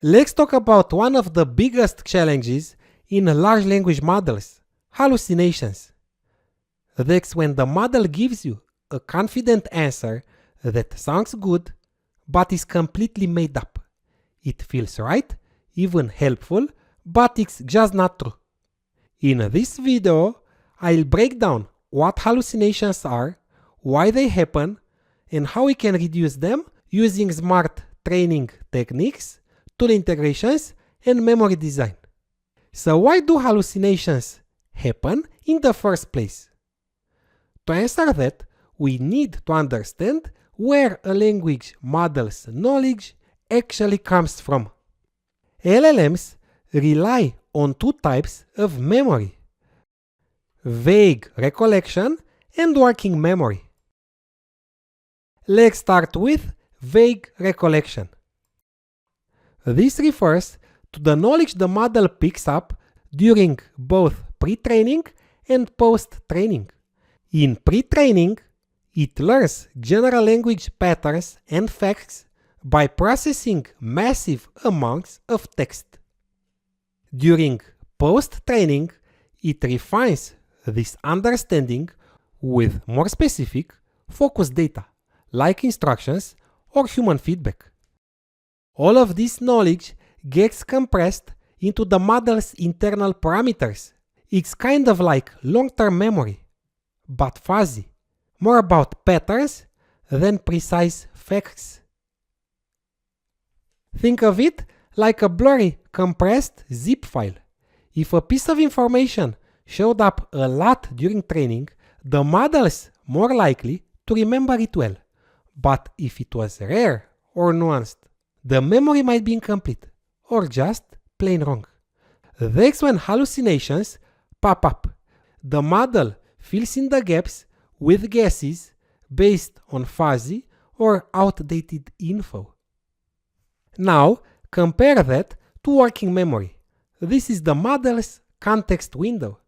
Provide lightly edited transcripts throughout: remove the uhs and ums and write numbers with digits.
Let's talk about one of the biggest challenges in large language models, hallucinations. That's when the model gives you a confident answer that sounds good, but is completely made up. It feels right, even helpful, but it's just not true. In this video, I'll break down what hallucinations are, why they happen, and how we can reduce them using smart training techniques, tool integrations, and memory design. So why do hallucinations happen in the first place? To answer that, we need to understand where a language model's knowledge actually comes from. LLMs rely on two types of memory: vague recollection and working memory. Let's start with vague recollection. This refers to the knowledge the model picks up during both pre-training and post-training. In pre-training, it learns general language patterns and facts by processing massive amounts of text. During post-training, it refines this understanding with more specific, focused data, like instructions or human feedback. All of this knowledge gets compressed into the model's internal parameters. It's kind of like long-term memory, but fuzzy, more about patterns than precise facts. Think of it like a blurry, compressed zip file. If a piece of information showed up a lot during training, the model's more likely to remember it well. But if it was rare or nuanced, the memory might be incomplete or just plain wrong. That's when hallucinations pop up. The model fills in the gaps with guesses based on fuzzy or outdated info. Now, compare that to working memory. This is the model's context window.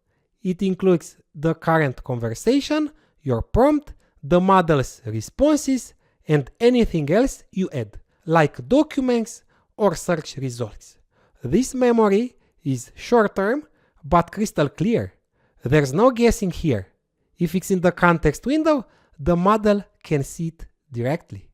It includes the current conversation, your prompt, the model's responses, and anything else you add, like documents or search results. This memory is short-term but crystal clear. There's no guessing here. If it's in the context window, the model can see it directly.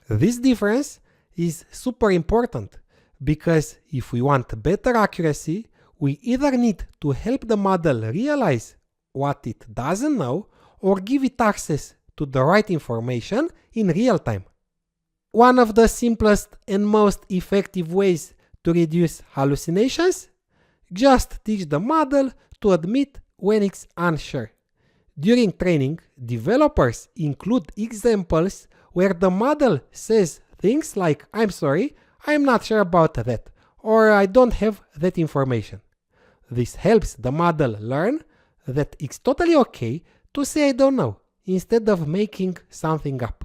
This difference is super important because if we want better accuracy, we either need to help the model realize what it doesn't know or give it access to the right information in real time. One of the simplest and most effective ways to reduce hallucinations? Just teach the model to admit when it's unsure. During training, developers include examples where the model says things like, "I'm sorry, I'm not sure about that," or "I don't have that information." This helps the model learn that it's totally okay to say "I don't know," instead of making something up.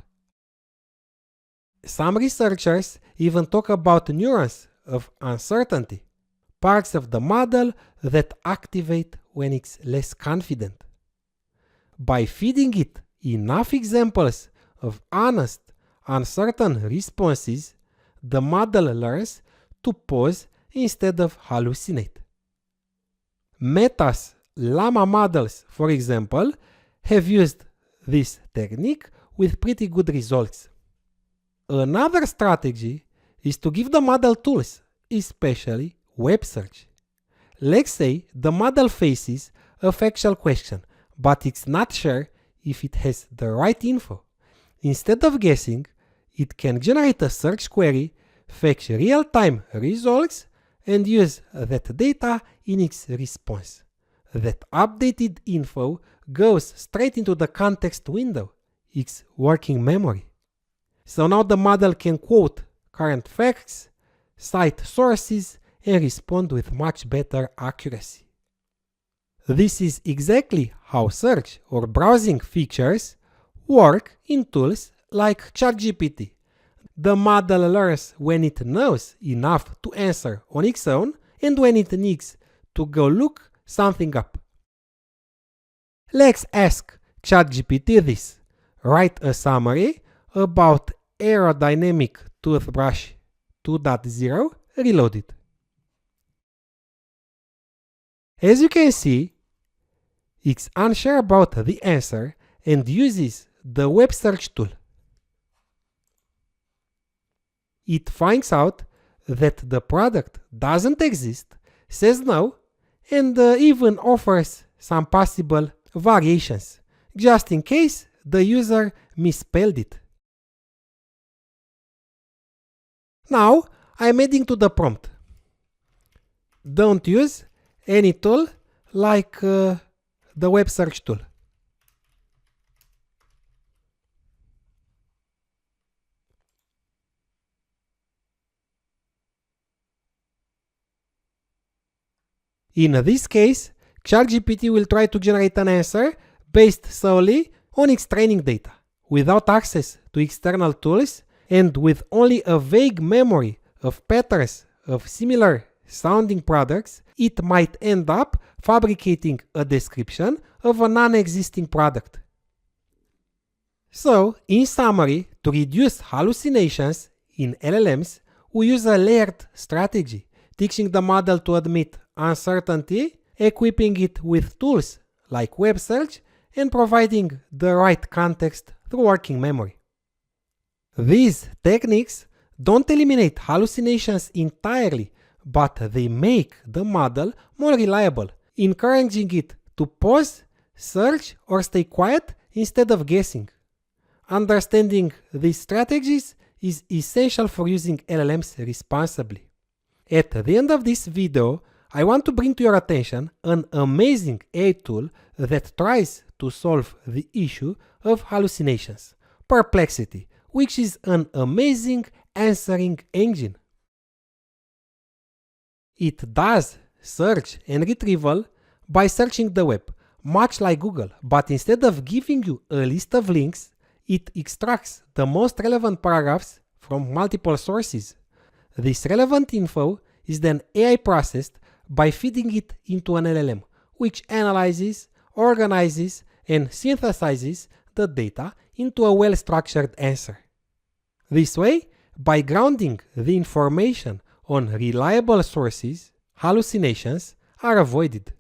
Some researchers even talk about neurons of uncertainty, parts of the model that activate when it's less confident. By feeding it enough examples of honest, uncertain responses, the model learns to pause instead of hallucinate. Meta's llama models, for example, have used this technique with pretty good results. Another strategy is to give the model tools, especially web search. Let's say the model faces a factual question, but it's not sure if it has the right info. Instead of guessing, it can generate a search query, fetch real-time results, and use that data in its response. That updated info goes straight into the context window, its working memory. So now the model can quote current facts, cite sources, and respond with much better accuracy. This is exactly how search or browsing features work in tools like ChatGPT. The model learns when it knows enough to answer on its own and when it needs to go look something up. Let's ask ChatGPT this. Write a summary about aerodynamic toothbrush 2.0 reload it. As you can see, it's unsure about the answer and uses the web search tool. It finds out that the product doesn't exist, says no, and even offers some possible variations, just in case the user misspelled it. Now I'm adding to the prompt. Don't use any tool like the web search tool. In this case, ChatGPT will try to generate an answer based solely on its training data, without access to external tools and with only a vague memory of patterns of similar sounding products. It might end up fabricating a description of a non-existing product. So, in summary, to reduce hallucinations in LLMs, we use a layered strategy, teaching the model to admit uncertainty, equipping it with tools like web search, and providing the right context through working memory. These techniques don't eliminate hallucinations entirely, but they make the model more reliable, encouraging it to pause, search, or stay quiet instead of guessing. Understanding these strategies is essential for using LLMs responsibly. At the end of this video, I want to bring to your attention an amazing AI tool that tries to solve the issue of hallucinations, Perplexity, which is an amazing answering engine. It does search and retrieval by searching the web, much like Google, but instead of giving you a list of links, it extracts the most relevant paragraphs from multiple sources. This relevant info is then AI processed by feeding it into an LLM, which analyzes, organizes, and synthesizes the data into a well-structured answer. This way, by grounding the information on reliable sources, hallucinations are avoided.